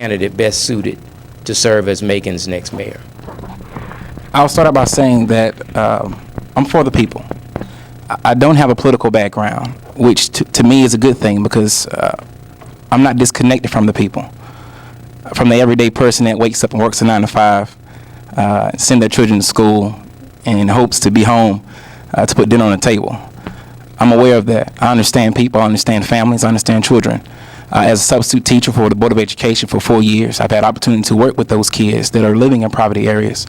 candidate best suited to serve as Macon's next mayor? I'll start out by saying that I'm for the people. I don't have a political background, which to me is a good thing because I'm not disconnected from the people, from the everyday person that wakes up and works a 9 to 5, send their children to school in hopes to be home to put dinner on the table. I'm aware of that. I understand people, I understand families, I understand children. As a substitute teacher for the Board of Education for 4 years, I've had opportunity to work with those kids that are living in poverty areas.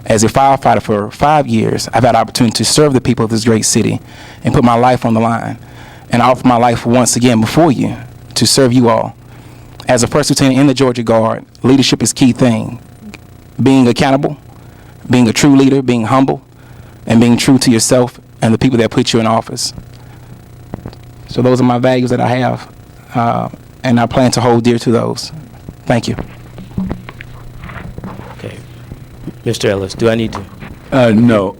As a firefighter for 5 years, I've had opportunity to serve the people of this great city and put my life on the line. And I offer my life once again before you to serve you all. As a first lieutenant in the Georgia Guard, leadership is key thing. Being accountable, being a true leader, being humble, and being true to yourself and the people that put you in office. So those are my values that I have. And I plan to hold dear to those. Thank you. Okay. Mr. Ellis, do I need to? No.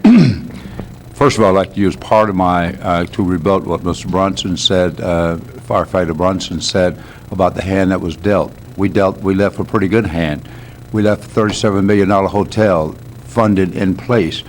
First of all, I'd like to use part of my, to rebut what Mr. Bronson said, Firefighter Bronson said about the hand that was dealt. We left a pretty good hand. We left a $37 million hotel funded in place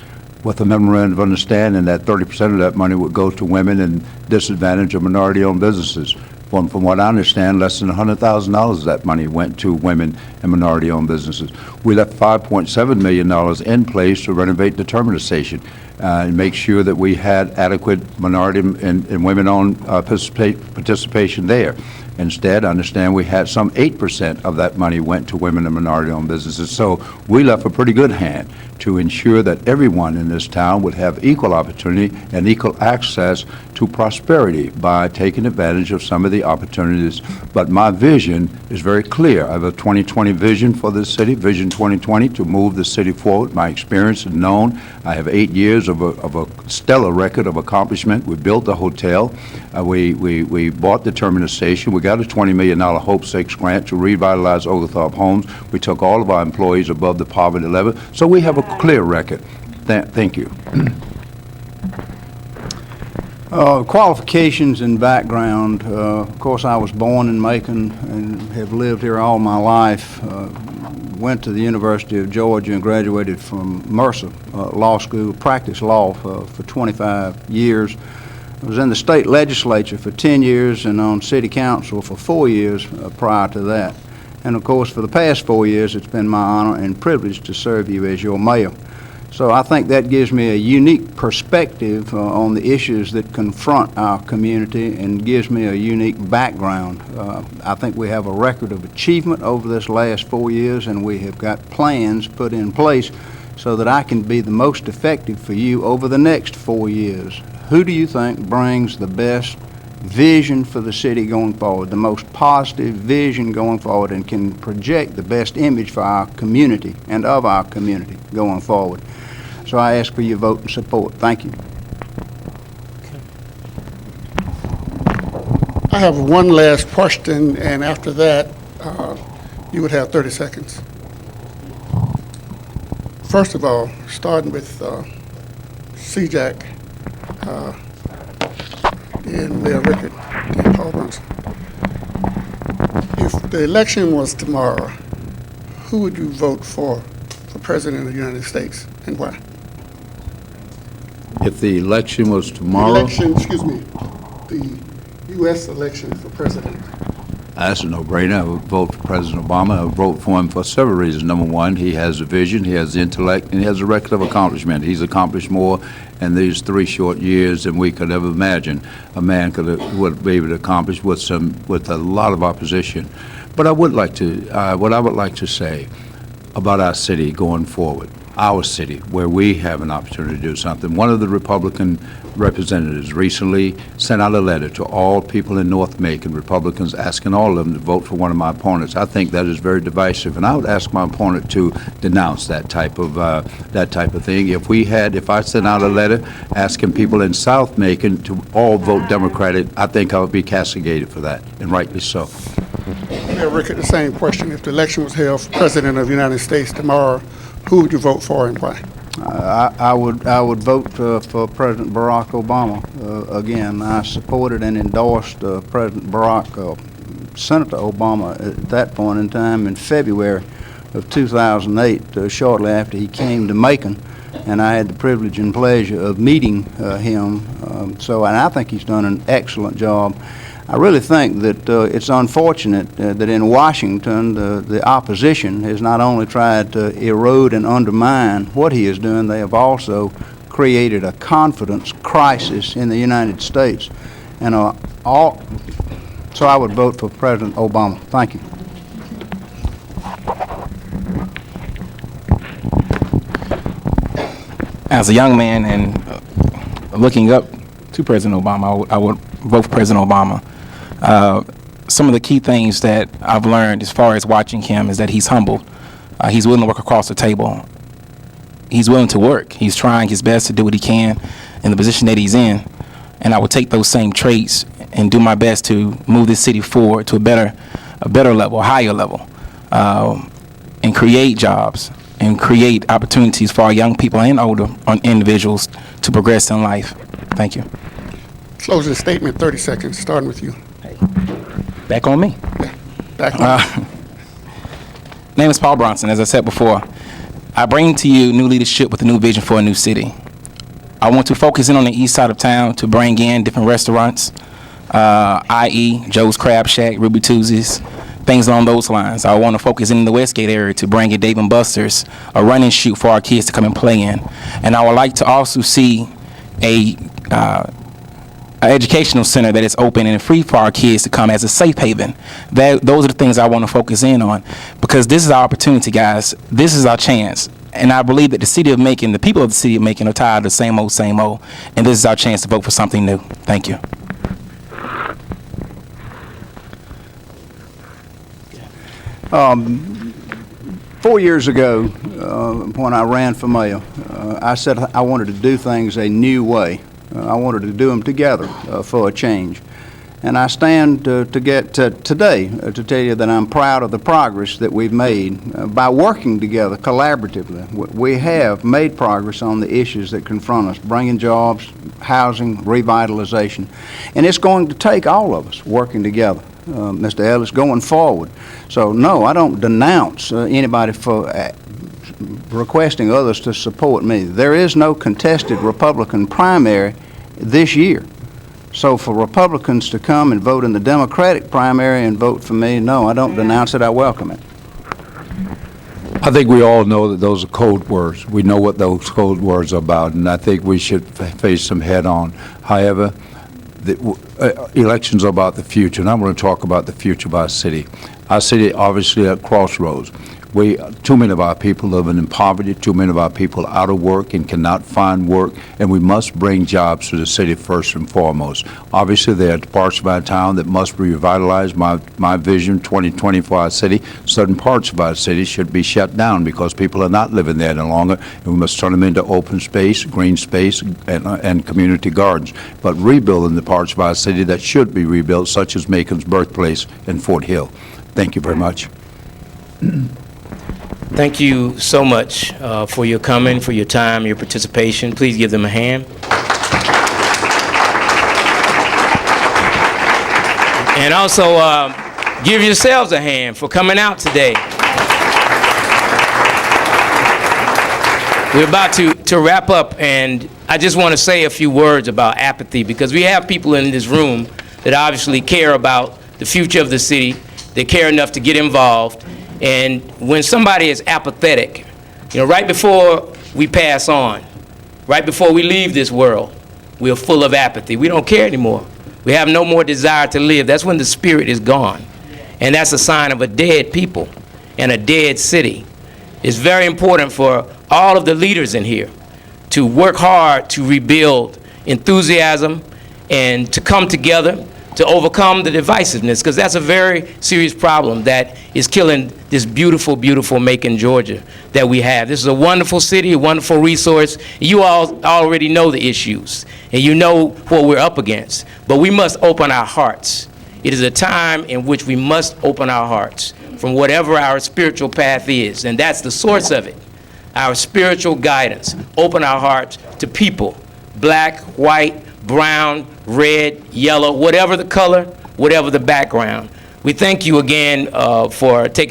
with a memorandum of understanding that 30% of that money would go to women and disadvantaged or minority-owned businesses. From what I understand, less than $100,000 of that money went to women and minority-owned businesses. We left $5.7 million in place to renovate the terminus station and make sure that we had adequate minority and women-owned participation there. Instead, I understand we had some 8% of that money went to women and minority-owned businesses. So we left a pretty good hand to ensure that everyone in this town would have equal opportunity and equal access to prosperity by taking advantage of some of the opportunities. But my vision is very clear. I have a 2020 vision for this city, Vision 2020, to move the city forward. My experience is known. I have 8 years of a stellar record of accomplishment. We built the hotel. We bought the terminus station. We got a $20 million Hope 6 grant to revitalize Oglethorpe Homes. We took all of our employees above the poverty level. So we have a clear record. Thank you. Qualifications and background. Of course, I was born in Macon and have lived here all my life. Went to the University of Georgia and graduated from Mercer Law School, practiced law for 25 years. I was in the state legislature for 10 years and on city council for 4 years prior to that. And of course, for the past 4 years, it's been my honor and privilege to serve you as your mayor. So I think that gives me a unique perspective on the issues that confront our community and gives me a unique background. I think we have a record of achievement over this last 4 years, and we have got plans put in place so that I can be the most effective for you over the next 4 years. Who do you think brings the best vision for the city going forward, the most positive vision going forward, and can project the best image for our community and of our community going forward? So I ask for your vote and support. Thank you. I have one last question, and after that, you would have 30 seconds. First of all, starting with CJAC and Mayor Reichert and Paul Bronson. If the election was tomorrow, who would you vote for President of the United States, and why? If the election was tomorrow? The U.S. election for president. That's a no-brainer. I would vote for President Obama. I would vote for him for several reasons. Number one, he has a vision, he has the intellect, and he has a record of accomplishment. He's accomplished more in these 3 short years than we could ever imagine a man would be able to accomplish with a lot of opposition. But I would like to, what I would like to say about our city going forward, our city, where we have an opportunity to do something. One of the Republican representatives recently sent out a letter to all people in North Macon, Republicans, asking all of them to vote for one of my opponents. I think that is very divisive, and I would ask my opponent to denounce that type of thing. If I sent out a letter asking people in South Macon to all vote Democratic, I think I would be castigated for that, and rightly so. Mayor Reichert, the same question. If the election was held for President of the United States tomorrow, who would you vote for and why? I would vote for President Barack Obama. Again, I supported and endorsed President Barack Senator Obama at that point in time in February of 2008, shortly after he came to Macon, and I had the privilege and pleasure of meeting him. And I think he's done an excellent job. I really think that it's unfortunate that in Washington, the opposition has not only tried to erode and undermine what he is doing, they have also created a confidence crisis in the United States. And so I would vote for President Obama. Thank you. As a young man and looking up to President Obama, I would vote for President Obama. Some of the key things that I've learned as far as watching him is that he's humble. He's willing to work across the table. He's willing to work. He's trying his best to do what he can in the position that he's in. And I would take those same traits and do my best to move this city forward to a better level, a higher level, and create jobs and create opportunities for our young people and older individuals to progress in life. Thank you. Closing statement, 30 seconds, starting with you. Back on me. Yeah, back on you. Name is Paul Bronson. As I said before, I bring to you new leadership with a new vision for a new city. I want to focus in on the east side of town to bring in different restaurants, i.e. Joe's Crab Shack, Ruby Tuesdays, things along those lines. I want to focus in the Westgate area to bring in Dave & Buster's, a run and shoot for our kids to come and play in. And I would like to also see an educational center that is open and free for our kids to come as a safe haven. Those are the things I want to focus in on, because this is our opportunity, guys. This is our chance. And I believe that the city of Macon, the people of the city of Macon, are tired of the same old, and this is our chance to vote for something new. Thank you. Um, 4 years ago, when I ran for mayor, I said I wanted to do things a new way. I wanted to do them together for a change. And I stand today to tell you that I'm proud of the progress that we've made by working together collaboratively. We have made progress on the issues that confront us, bringing jobs, housing, revitalization. And it's going to take all of us working together, Mr. Ellis, going forward. So, no, I don't denounce anybody for requesting others to support me. There is no contested Republican primary this year. So for Republicans to come and vote in the Democratic primary and vote for me, no, I don't denounce it, I welcome it. I think we all know that those are code words. We know what those code words are about, and I think we should face them head on. However, elections are about the future, and I'm going to talk about the future of our city. Our city, obviously, at crossroads. Too many of our people live in poverty, too many of our people are out of work and cannot find work, and we must bring jobs to the city first and foremost. Obviously, there are parts of our town that must be revitalized. My vision, 2020 for our city, certain parts of our city should be shut down because people are not living there any longer, and we must turn them into open space, green space, and community gardens. But rebuilding the parts of our city that should be rebuilt, such as Macon's birthplace in Fort Hill. Thank you very much. Thank you so much for your coming, for your time, your participation. Please give them a hand. And also give yourselves a hand for coming out today. We're about to wrap up, and I just want to say a few words about apathy, because we have people in this room that obviously care about the future of the city. They care enough to get involved. And when somebody is apathetic, right before we pass on, right before we leave this world, we're full of apathy. We don't care anymore. We have no more desire to live. That's when the spirit is gone. And that's a sign of a dead people and a dead city. It's very important for all of the leaders in here to work hard to rebuild enthusiasm and to come together to overcome the divisiveness, because that's a very serious problem that is killing this beautiful, beautiful Macon, Georgia that we have. This is a wonderful city, a wonderful resource. You all already know the issues, and you know what we're up against. But we must open our hearts. It is a time in which we must open our hearts from whatever our spiritual path is, and that's the source of it, our spiritual guidance. Open our hearts to people, black, white, brown, red, yellow, whatever the color, whatever the background. we thank you again for taking